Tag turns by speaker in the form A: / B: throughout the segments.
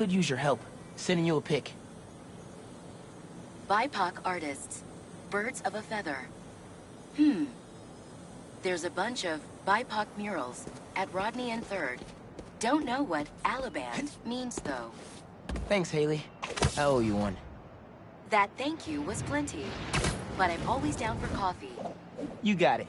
A: Could use your help. Sending you a pic.
B: BIPOC artists. Birds of a feather. There's a bunch of BIPOC murals at Rodney and 3rd. Don't know what Alaband means, though.
A: Thanks, Haley. I owe you one.
B: That thank you was plenty. But I'm always down for coffee.
A: You got it.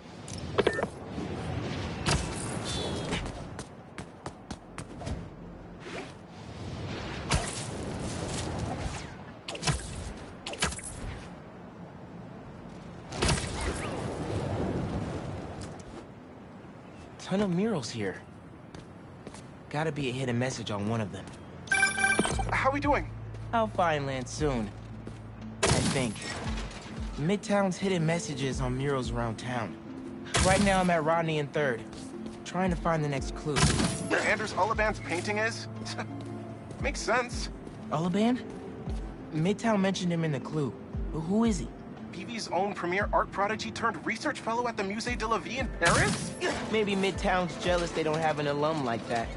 A: Ton of murals here. Gotta be a hidden message on one of them.
C: How we doing?
A: I'll find land soon. I think. Midtown's hidden messages on murals around town. Right now I'm at Rodney and 3rd. Trying to find the next clue.
C: Where Anders Ullaband's painting is? Makes sense.
A: Ullaband? Midtown mentioned him in the clue. But who is he?
C: PV's own premier art prodigy turned research fellow at the Musée de la Vie in Paris?
A: Maybe Midtown's jealous they don't have an alum like that.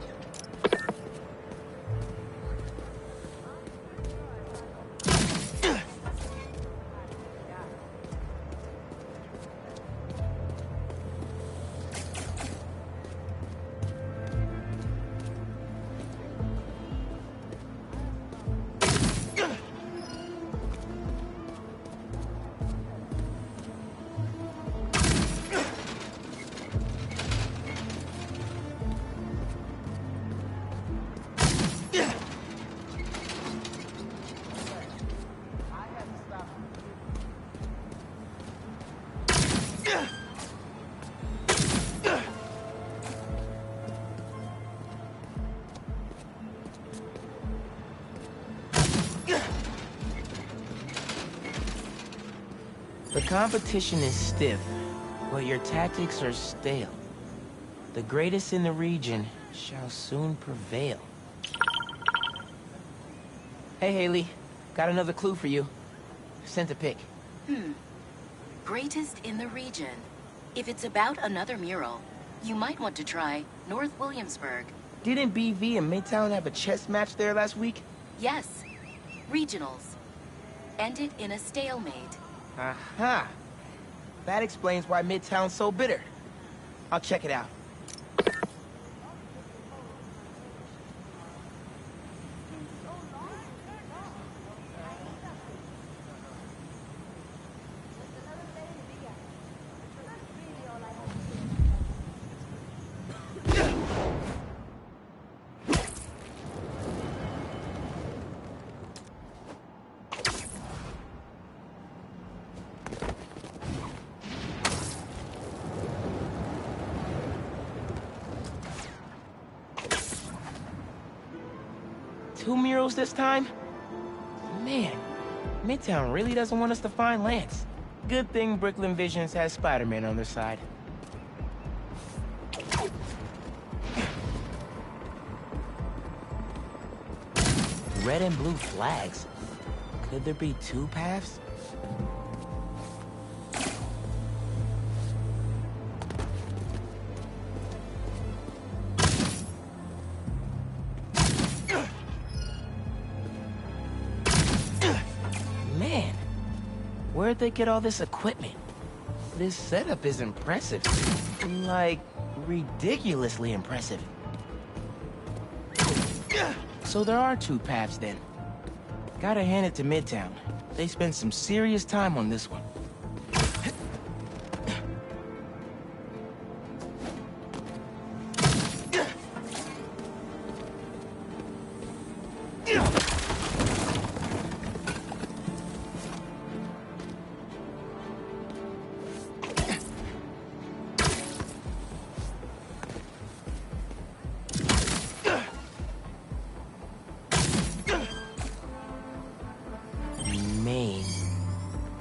A: The competition is stiff, but your tactics are stale. The greatest in the region shall soon prevail. Hey, Haley. Got another clue for you. Sent a pic.
B: Greatest in the region. If it's about another mural, you might want to try North Williamsburg.
A: Didn't BV and Midtown have a chess match there last week?
B: Yes. Regionals. Ended in a stalemate.
A: Aha! That explains why Midtown's so bitter. I'll check it out. Two murals this time? Man, Midtown really doesn't want us to find Lance. Good thing Brooklyn Visions has Spider-Man on their side. Red and blue flags. Could there be two paths? Man, where'd they get all this equipment? This setup is impressive. Like, ridiculously impressive. So there are two paths then. Gotta hand it to Midtown. They spent some serious time on this one.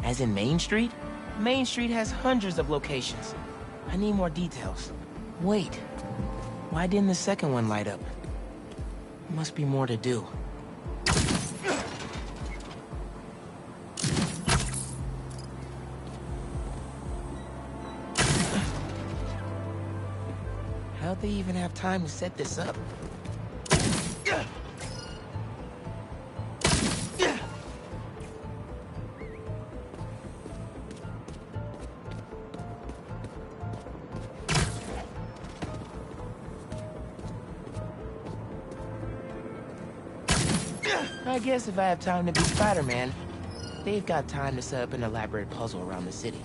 A: As in Main Street? Main Street has hundreds of locations. I need more details. Wait, why didn't the second one light up? Must be more to do. How'd they even have time to set this up? I guess if I have time to be Spider-Man, they've got time to set up an elaborate puzzle around the city.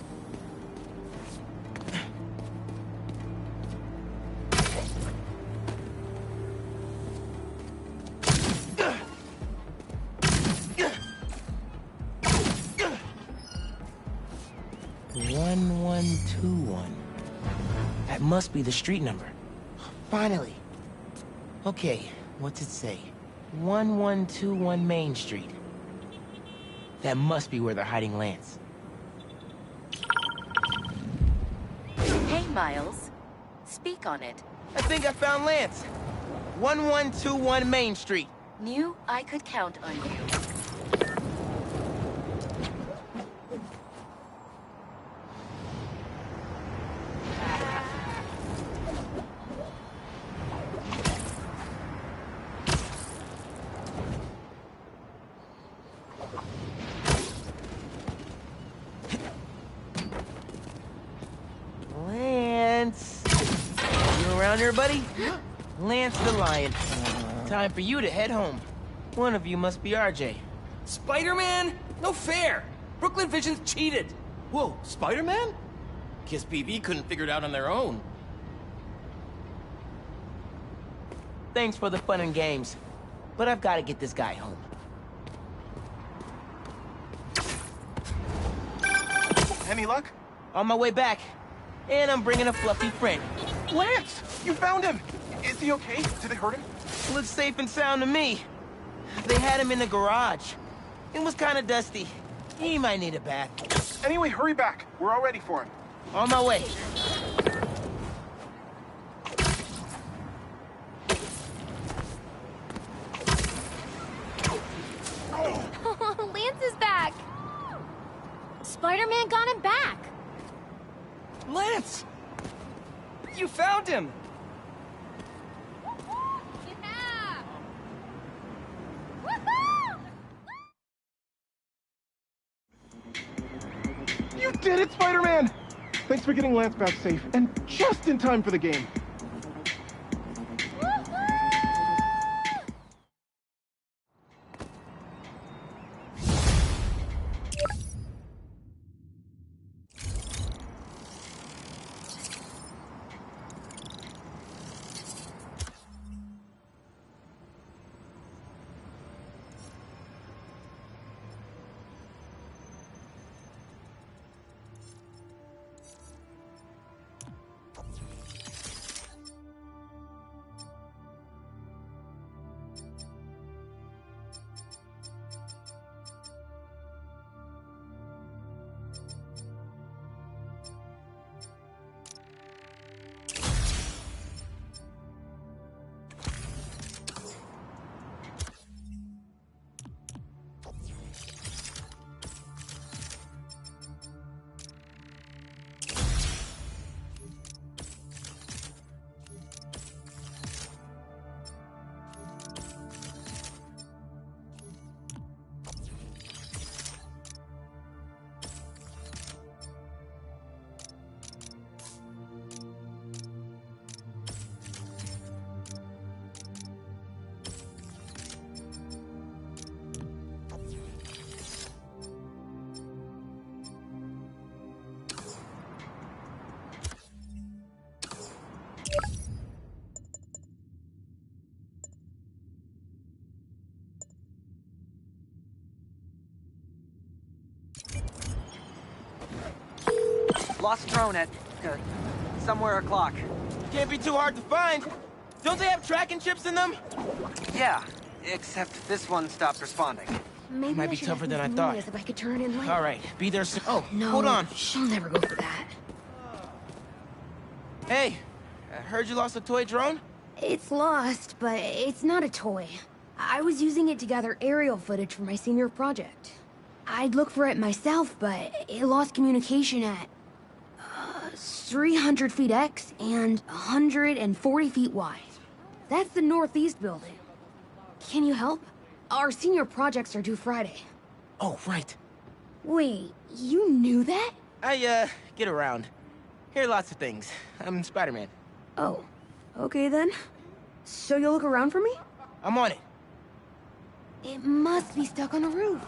A: That must be the street number. Finally. Okay, what's it say? 1121 Main Street. That must be where they're hiding Lance.
B: Hey, Miles. Speak on it.
A: I think I found Lance. 1121 Main Street.
B: Knew I could count on you.
A: Lance. You around here, buddy? Lance the Lion. Time for you to head home. One of you must be RJ.
D: Spider-Man? No fair! Brooklyn Vision's cheated!
C: Whoa, Spider-Man? Guess BB couldn't figure it out on their own.
A: Thanks for the fun and games, but I've got to get this guy home.
C: Any luck?
A: On my way back, and I'm bringing a fluffy friend.
C: Lance! You found him! Is he okay? Did they hurt him?
A: Looks safe and sound to me. They had him in the garage. It was kind of dusty. He might need a bath.
C: Anyway, hurry back. We're all ready for him.
A: On my way.
E: Lance is back! Spider-Man got him back!
D: Lance! You found him!
E: Yeah! Woohoo!
C: You did it, Spider-Man! Thanks for getting Lance back safe, and just in time for the game.
F: Lost drone at, somewhere o'clock.
A: Can't be too hard to find. Don't they have tracking chips in them?
F: Yeah, except this one stopped responding.
E: Maybe
A: Might
E: I
A: be
E: should
A: tougher
E: ask
A: than I
E: Miss
A: thought.
E: Nunez if I could turn it in later.
A: All right, be there soon. Oh,
E: No,
A: hold on.
E: she'll never go for that.
A: Hey, I heard you lost a toy drone?
E: It's lost, but it's not a toy. I was using it to gather aerial footage for my senior project. I'd look for it myself, but it lost communication at 300 feet X and 140 feet Y. That's the northeast building. Can you help? Our senior projects are due Friday.
A: Oh, right.
E: Wait, you knew that?
A: I, get around. Hear lots of things. I'm Spider-Man.
E: Oh, okay then. So you'll look around for me?
A: I'm on it.
E: It must be stuck on a roof.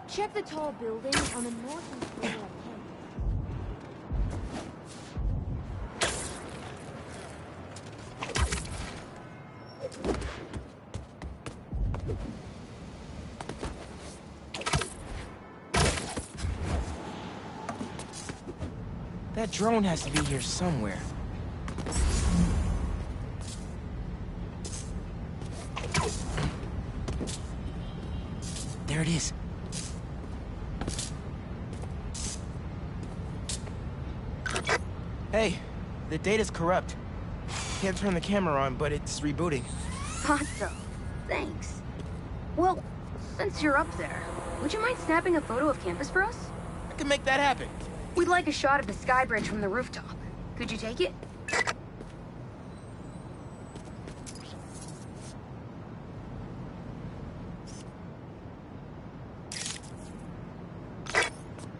E: Check the tall building on the northeast corner of campus.
A: That drone has to be here somewhere. There it is. Hey, the data's corrupt. Can't turn the camera on, but it's rebooting.
E: Thought so. Thanks. Well, since you're up there, would you mind snapping a photo of campus for us?
A: I can make that happen.
E: We'd like a shot of the sky bridge from the rooftop. Could you take it?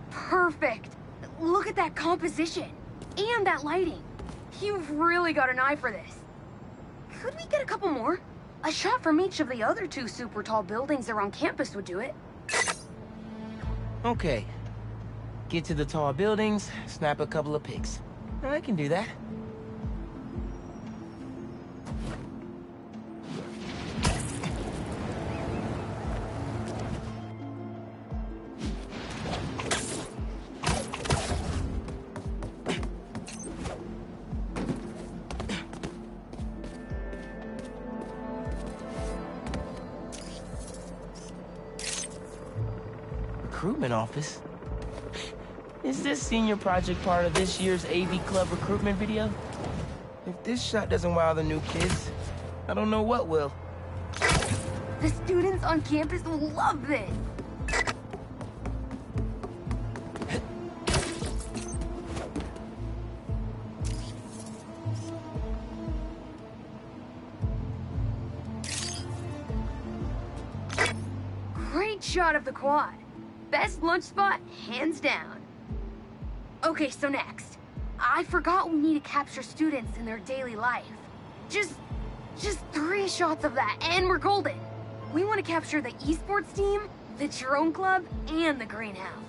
E: Perfect! Look at that composition! And that lighting! You've really got an eye for this. Could we get a couple more? A shot from each of the other 2 super tall buildings around campus would do it.
A: Okay. Get to the tall buildings, snap a couple of pics. I can do that. Recruitment office? Is this senior project part of this year's AV Club recruitment video? If this shot doesn't wow the new kids, I don't know what will.
E: The students on campus will love this! Great shot of the quad. Best lunch spot, hands down. Okay, so next. I forgot we need to capture students in their daily life. Just 3 shots of that, and we're golden. We want to capture the esports team, the drone club, and the greenhouse.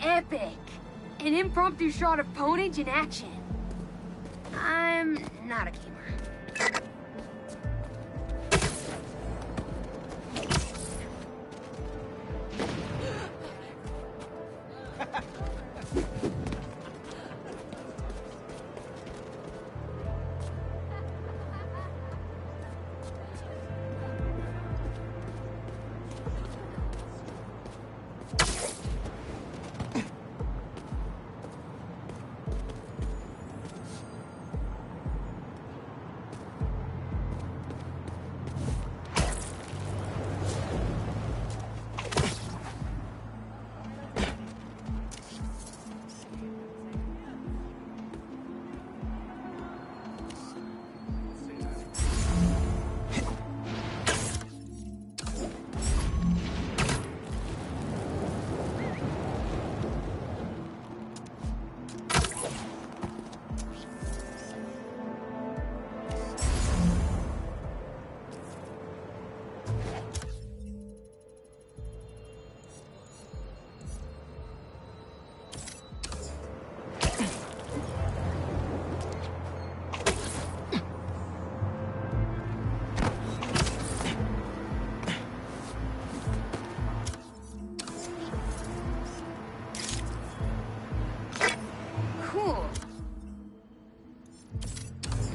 E: Epic! An impromptu shot of Ponage in action. I'm not a gamer.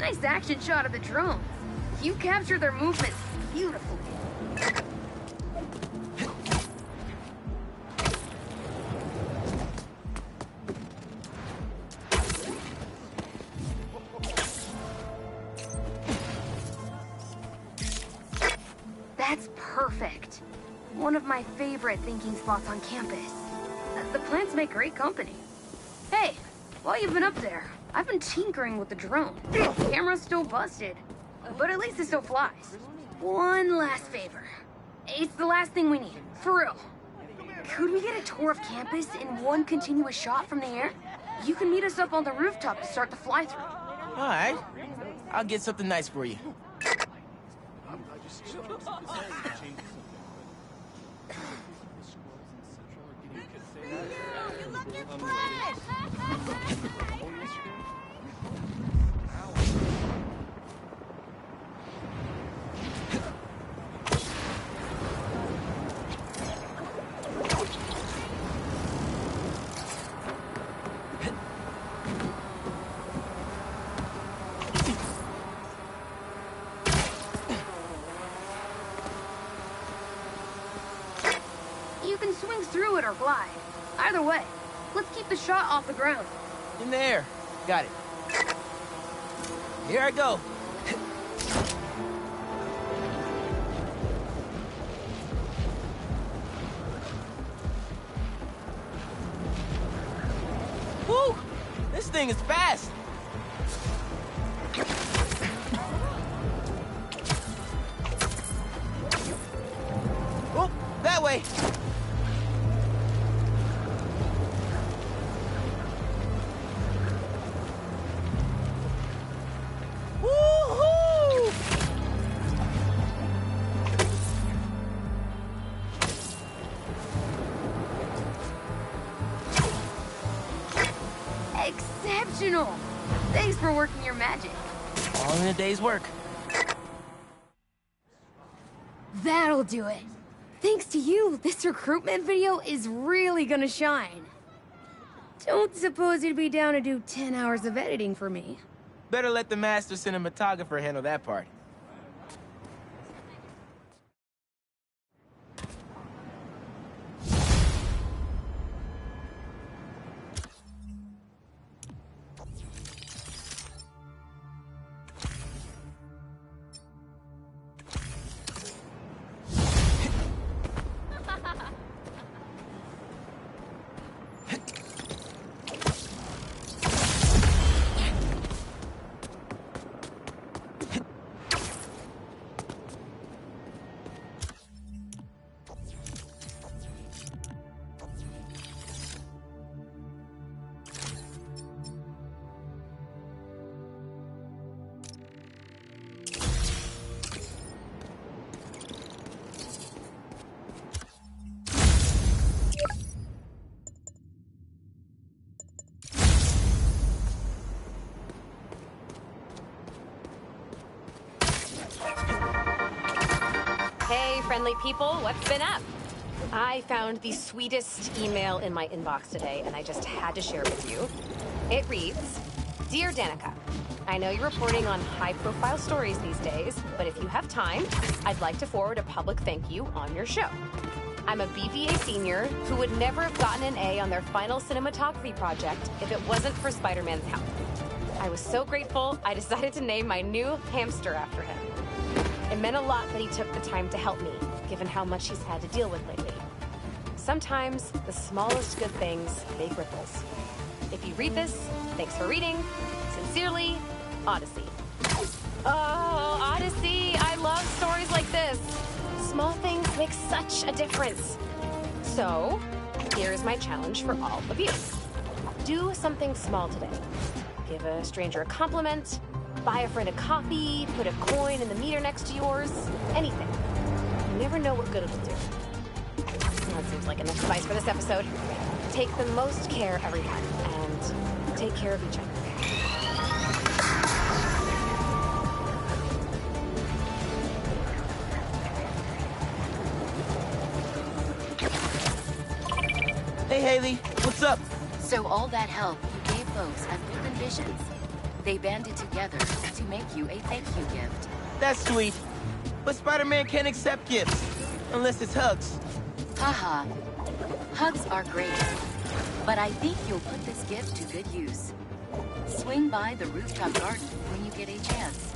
E: Nice action shot of the drones. You captured their movements beautifully. That's perfect. One of my favorite thinking spots on campus. The plants make great company. Hey, while you've been up there, I've been tinkering with the drone. Camera's still busted, but at least it still flies. One last favor. It's the last thing we need, for real. Could we get a tour of campus in one continuous shot from the air? You can meet us up on the rooftop to start the fly-through.
A: All right. I'll get something nice for you.
G: You looking fresh!
E: You can swing through it or glide. Either way, let's keep the shot off the ground.
A: In the air. Got it. Here I go. Woo! This thing is fast. Oh, that way. Woohoo!
E: Exceptional! Thanks for working your magic.
A: All in a day's work.
E: That'll do it. Thanks to you, this recruitment video is really gonna shine. Don't suppose you'd be down to do 10 hours of editing for me.
A: Better let the master cinematographer handle that part.
H: Hey, friendly people, what's been up? I found the sweetest email in my inbox today, and I just had to share it with you. It reads, Dear Danica, I know you're reporting on high-profile stories these days, but if you have time, I'd like to forward a public thank you on your show. I'm a BVA senior who would never have gotten an A on their final cinematography project if it wasn't for Spider-Man's help. I was so grateful, I decided to name my new hamster after him. It meant a lot that he took the time to help me, given how much he's had to deal with lately. Sometimes, the smallest good things make ripples. If you read this, thanks for reading. Sincerely, Odyssey. Oh, Odyssey! I love stories like this. Small things make such a difference. So, here's my challenge for all of you. Do something small today. Give a stranger a compliment, buy a friend a coffee, put a coin in the meter next to yours, anything. You never know what good it'll do. That seems like enough advice for this episode. Take the most care, everyone, and take care of each other.
A: Hey, Haley, what's up?
B: So all that help you gave folks at Brooklyn Visions, They banded together to make you a thank you gift.
A: That's sweet. But Spider-Man can't accept gifts. Unless it's hugs.
B: Haha. Hugs are great. But I think you'll put this gift to good use. Swing by the rooftop garden when you get a chance.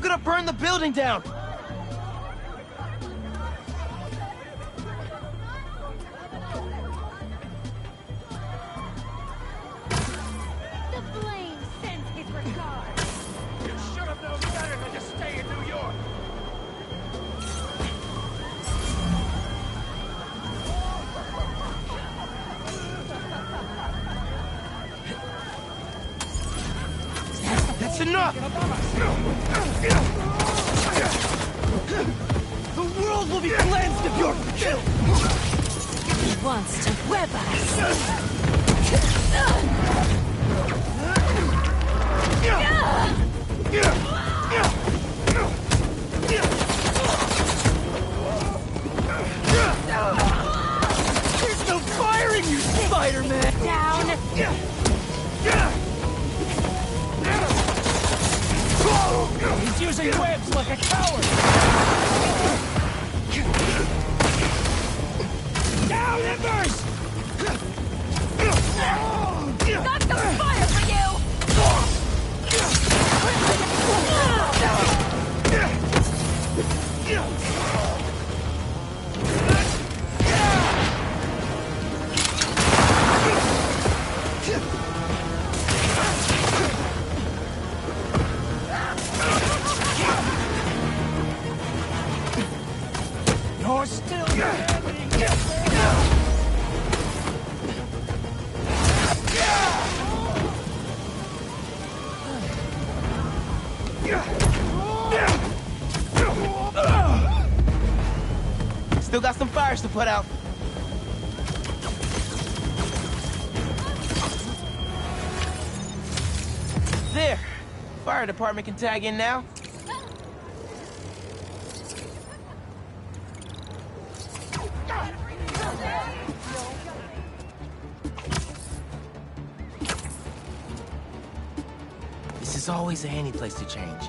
A: Gonna burn the building down!
G: The flame sends his regards.
D: You should have known better than to stay in New York.
A: That's enough! The world will be cleansed of your filth!
G: He wants to web us.
A: There's no fire in you, Spider-Man!
G: Down.
A: He's using webs like a coward! Down, Embers!
G: Got some fire for you.
A: You're still Still got some fires to put out. There. Fire department can tag in now. This is always a handy place to change.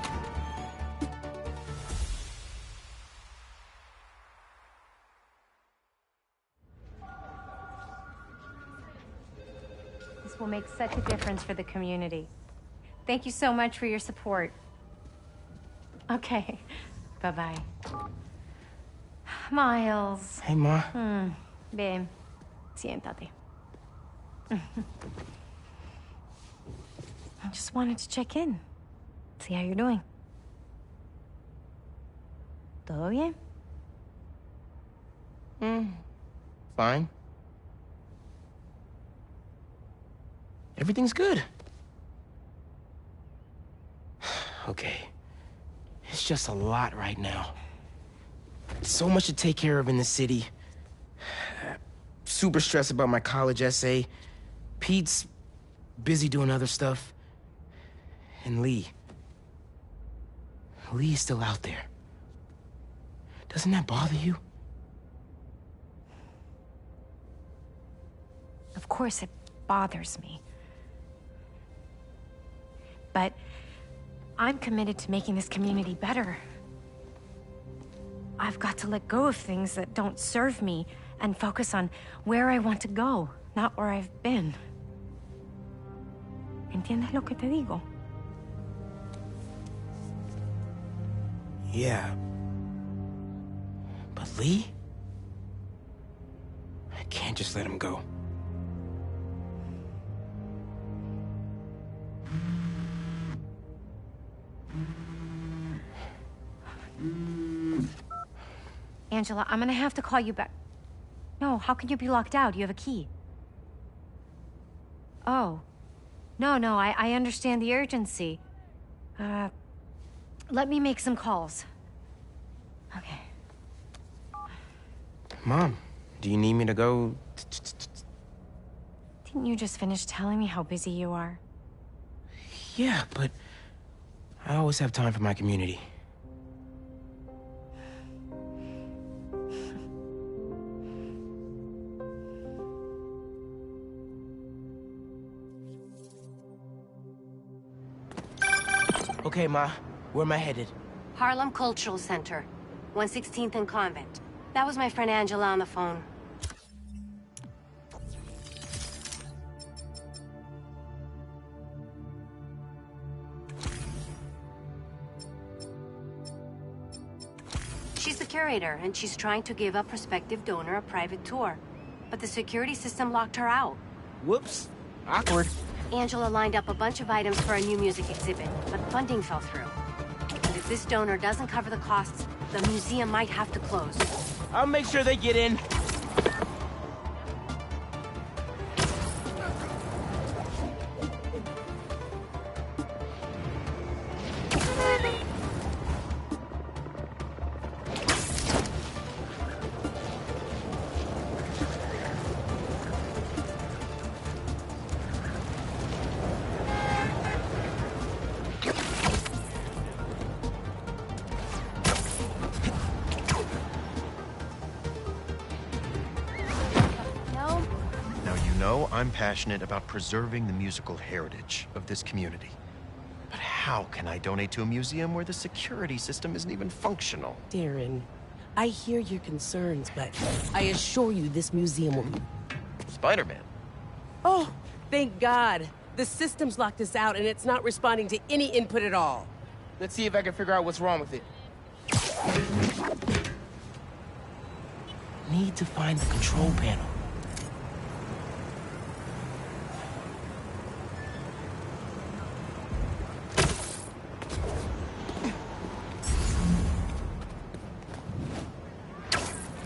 I: This will make such a difference for the community. Thank you so much for your support. Okay, bye-bye. Miles.
A: Hey, Ma.
I: Ven, siéntate. I just wanted to check in. See how you're doing. ¿Todo bien?
A: Fine. Everything's good. Okay. It's just a lot right now. So much to take care of in the city. Super stressed about my college essay. Pete's busy doing other stuff. And Lee. Lee's still out there. Doesn't that bother you?
I: Of course it bothers me. But I'm committed to making this community better. I've got to let go of things that don't serve me and focus on where I want to go, not where I've been. ¿Entiendes lo que te digo?
A: Yeah. But Lee? I can't just let him go.
I: Angela, I'm gonna have to call you back. No, how can you be locked out? You have a key. Oh. No, I understand the urgency. Let me make some calls. Okay.
A: Mom, do you need me to go?
I: Didn't you just finish telling me how busy you are?
A: Yeah, but I always have time for my community. Okay, Ma. Where am I headed?
J: Harlem Cultural Center, 116th and Convent. That was my friend Angela on the phone. She's the curator, and she's trying to give a prospective donor a private tour. But the security system locked her out.
A: Whoops. Awkward.
J: Angela lined up a bunch of items for a new music exhibit, but funding fell through. And if this donor doesn't cover the costs, the museum might have to close.
A: I'll make sure they get in.
K: I'm passionate about preserving the musical heritage of this community. But how can I donate to a museum where the security system isn't even functional?
L: Darren, I hear your concerns, but I assure you this museum will...
K: Spider-Man.
L: Oh, thank God. The system's locked us out and it's not responding to any input at all.
A: Let's see if I can figure out what's wrong with it. Need to find the control panel.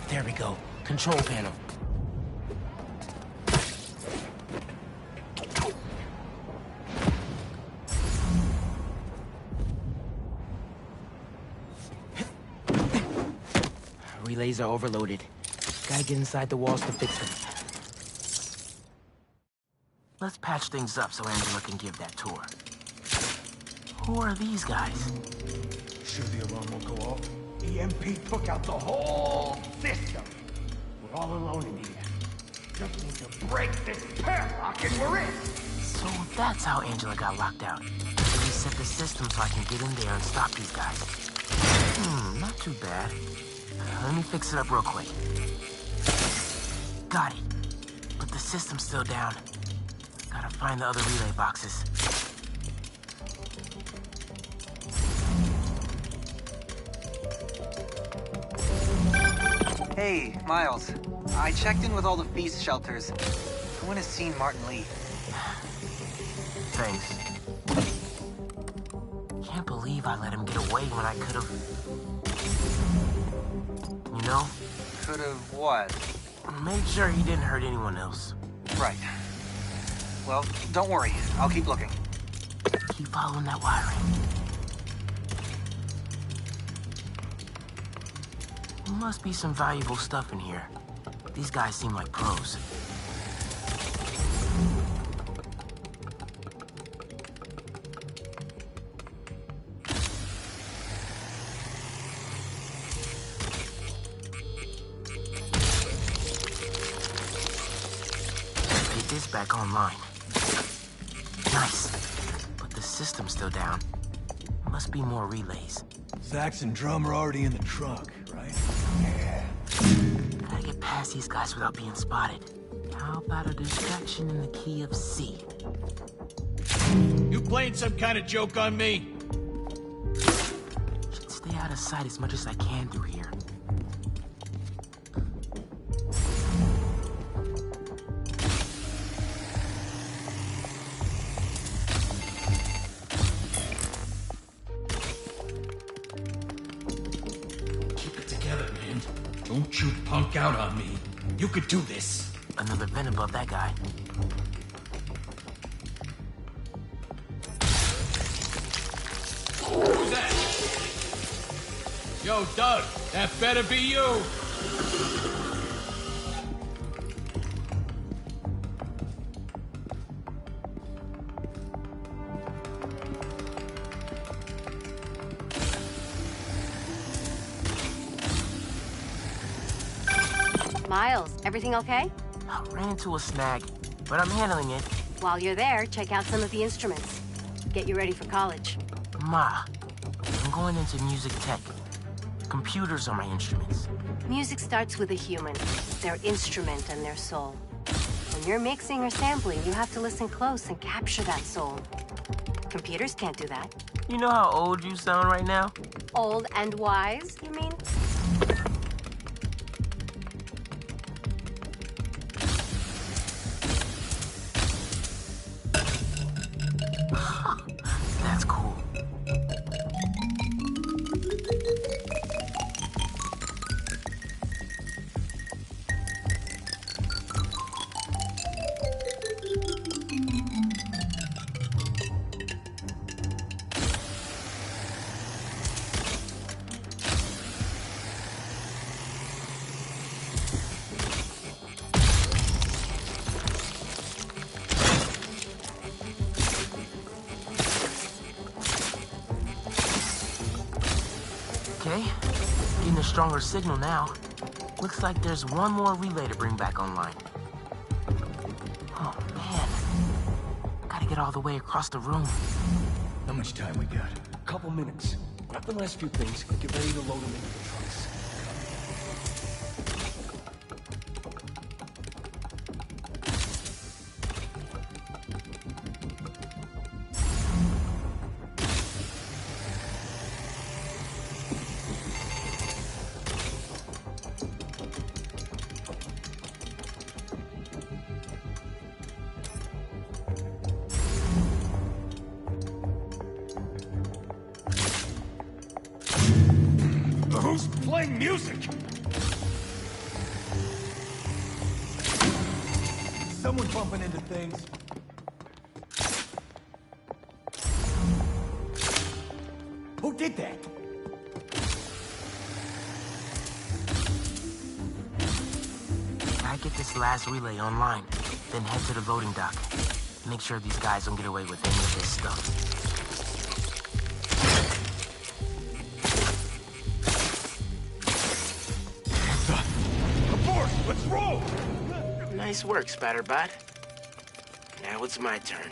A: There we go. Control panel. Relays are overloaded. Gotta get inside the walls to fix them. Let's patch things up so Angela can give that tour. Who are these guys?
M: Sure the alarm won't go off? EMP took out the whole system. We're all alone in here. Just need to break this padlock and we're in.
A: So that's how Angela got locked out. reset the system so I can get in there and stop these guys. Not too bad. Let me fix it up real quick. Got it. But the system's still down. Gotta find the other relay boxes.
F: Hey, Miles. I checked in with all the feast shelters. No one has seen Martin Lee.
A: Thanks. Can't believe I let him get away when I could've... You know?
F: Could've what?
A: Made sure he didn't hurt anyone else.
F: Right. Well, don't worry. I'll keep looking.
A: Keep following that wiring. Must be some valuable stuff in here. These guys seem like pros. Get this back online. Nice. But the system's still down. Must be more relays.
M: Sax and drum are already in the truck, right? Yeah.
A: Gotta get past these guys without being spotted. How about a distraction in the key of C?
M: You playing some kind of joke on me?
A: Should stay out of sight as much as I can through here.
M: Don't you punk out on me. You could do this.
A: Another vent above that guy.
M: Who's that? Yo, Doug, that better be you.
J: Miles, everything okay?
A: I ran into a snag, but I'm handling it.
J: While you're there, check out some of the instruments. Get you ready for college.
A: Ma, I'm going into music tech. Computers are my instruments.
J: Music starts with a human, their instrument and their soul. When you're mixing or sampling, you have to listen close and capture that soul. Computers can't do that.
A: You know how old you sound right now?
J: Old and wise, you mean?
A: That's cool. Okay, getting a stronger signal now. Looks like there's one more relay to bring back online. Oh, man. Gotta get all the way across the room.
M: How much time we got?
N: Couple minutes. Grab the last few things and get ready to load them into the trucks.
M: Who's playing music? Someone bumping into things. Who did that?
A: Gotta get this last relay online, then head to the loading dock. Make sure these guys don't get away with any of this stuff.
M: Let's roll!
A: Nice work, Spatterbot. Now it's my turn.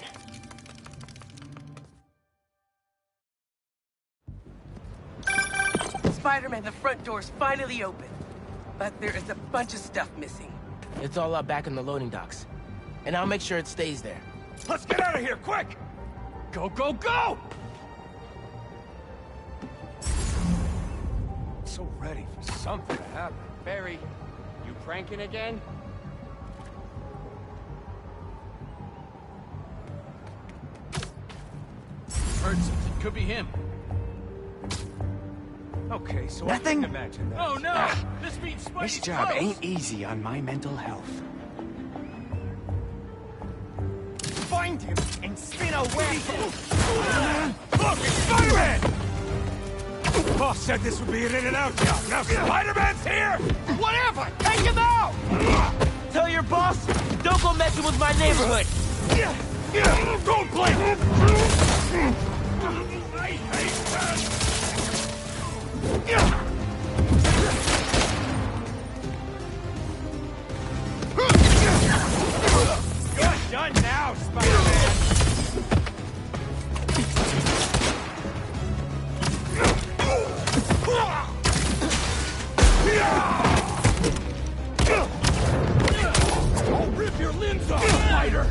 L: Spider-Man, the front door's finally open. But there is a bunch of stuff missing.
A: It's all up back in the loading docks. And I'll make sure it stays there.
M: Let's get out of here, quick! Go, go, go! So ready for something to happen.
O: Barry, you pranking again?
M: Heard something. Could be him. Okay, so
P: Nothing?
M: I can imagine that. Oh no! This means Spidey's
P: This job
M: close.
P: ain't easy on my mental health.
M: Find him and spin away! Look, it's Spider-Man! Boss said this would be an in-and-out job. Now Spider-Man's here! Whatever! Take him out!
A: Tell your boss, don't go messing with my neighborhood!
M: Don't play! I hate that! You're done now, Spider-Man! I'll rip your limbs off, Spider!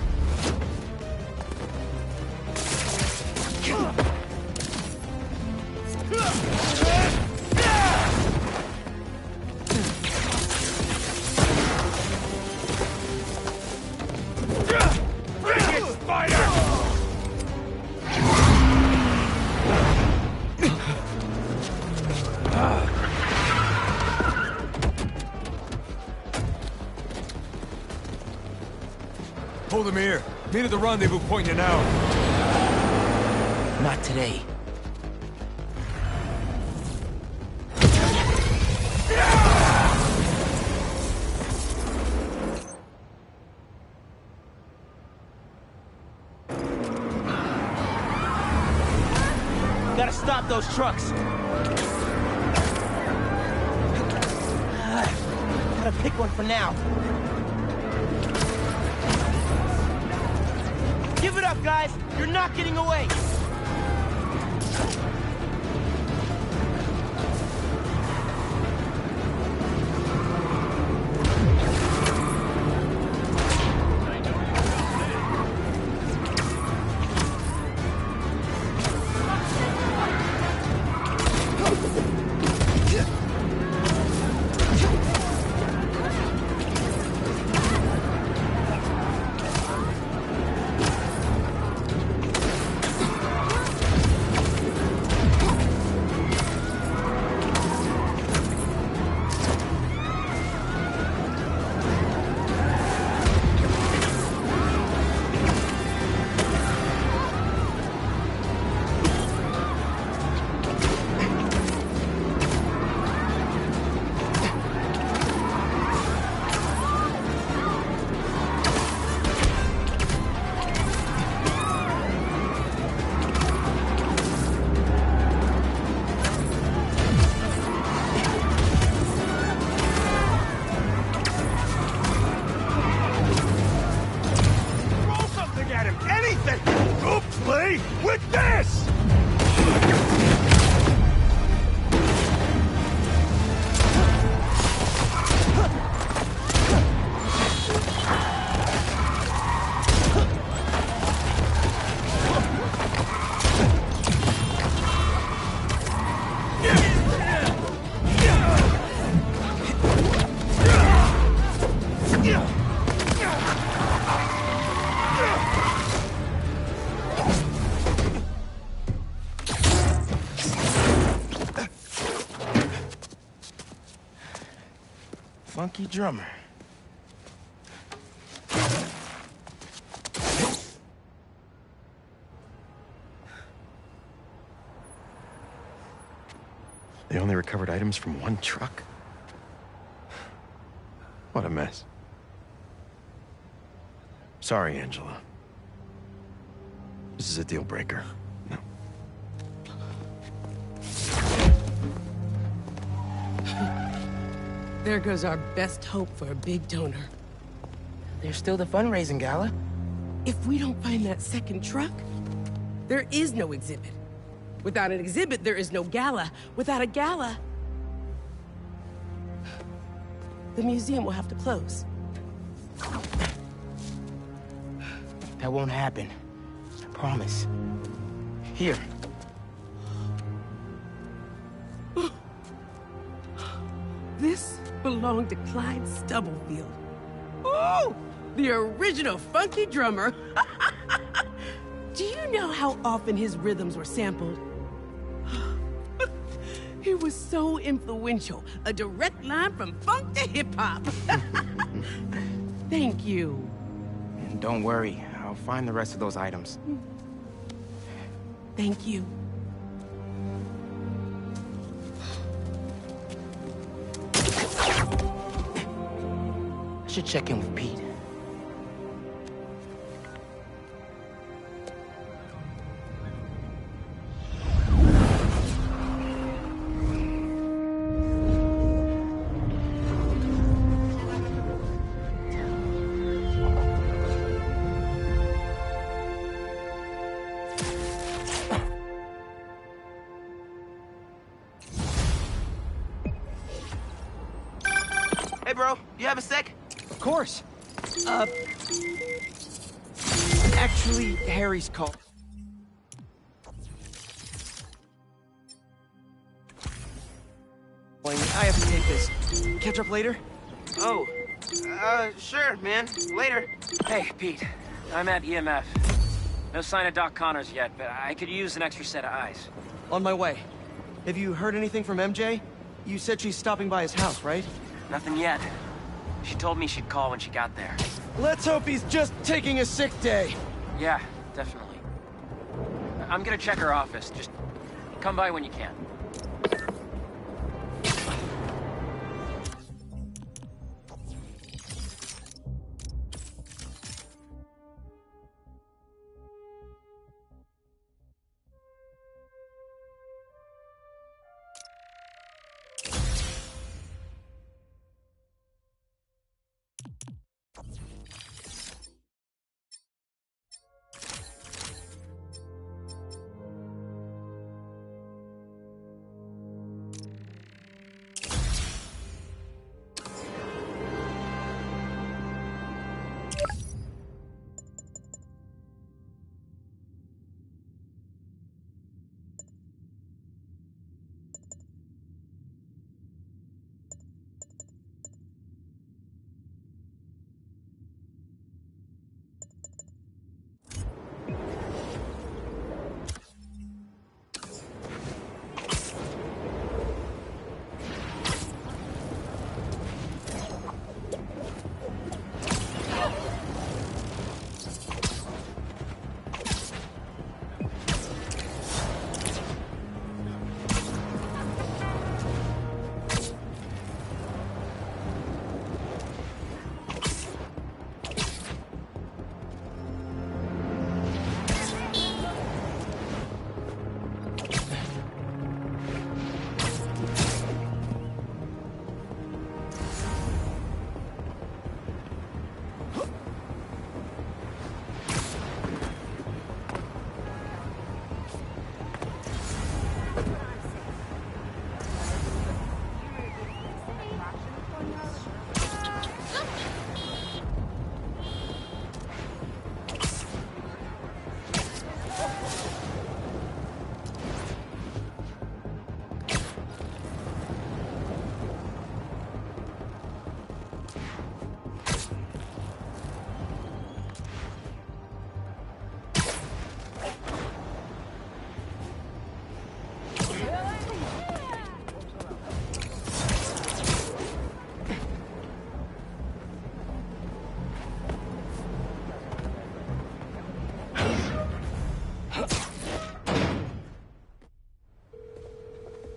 M: Bring it, Spider! Hold him here. Meet at the rendezvous point in an hour.
A: Not today. Gotta stop those trucks. Gotta pick one for now. Give it up, guys! You're not getting away!
M: With this!
A: Funky drummer.
K: They only recovered items from one truck? What a mess. Sorry, Angela. This is a deal breaker. No.
L: There goes our best hope for a big donor.
A: There's still the fundraising gala.
L: If we don't find that second truck, there is no exhibit. Without an exhibit, there is no gala. Without a gala, the museum will have to close.
A: That won't happen. I promise. Here.
L: This belonged to Clyde Stubblefield. Oh, the original funky drummer. Do you know how often his rhythms were sampled? He was so influential, a direct line from funk to hip-hop. Thank you.
A: And don't worry, I'll find the rest of those items.
L: Thank you.
A: I should check in with Pete. Hey, bro, you have a sec?
N: Of course. Actually, Harry's call. I have to take this. Catch up later?
A: Oh, sure, man. Later.
Q: Hey, Pete. I'm at EMF. No sign of Doc Connors yet, but I could use an extra set of eyes.
N: On my way. Have you heard anything from MJ? You said she's stopping by his house, right?
Q: Nothing yet. She told me she'd call when she got there.
N: Let's hope he's just taking a sick day.
Q: Yeah, definitely. I'm gonna check her office. Just come by when you can.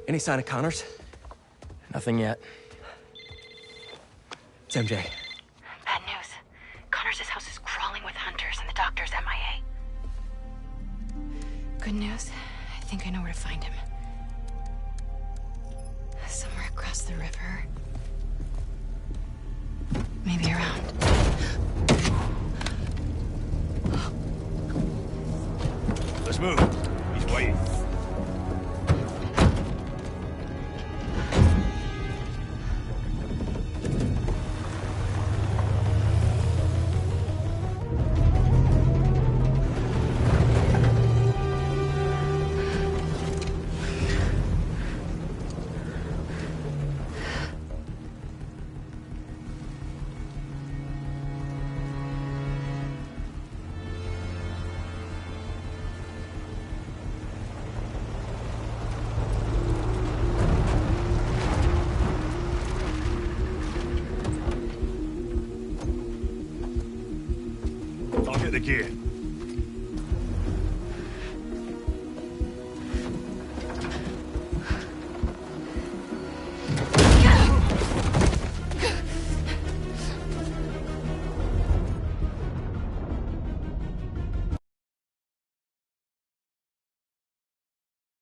N: Any sign of Connors?
A: Nothing yet.
N: It's MJ.
J: Bad news. Connors' house is crawling with hunters and the doctor's MIA. Good news. I think I know where to find him. Somewhere across the river. Maybe around.
M: Let's move. He's waiting. I'll get the gear.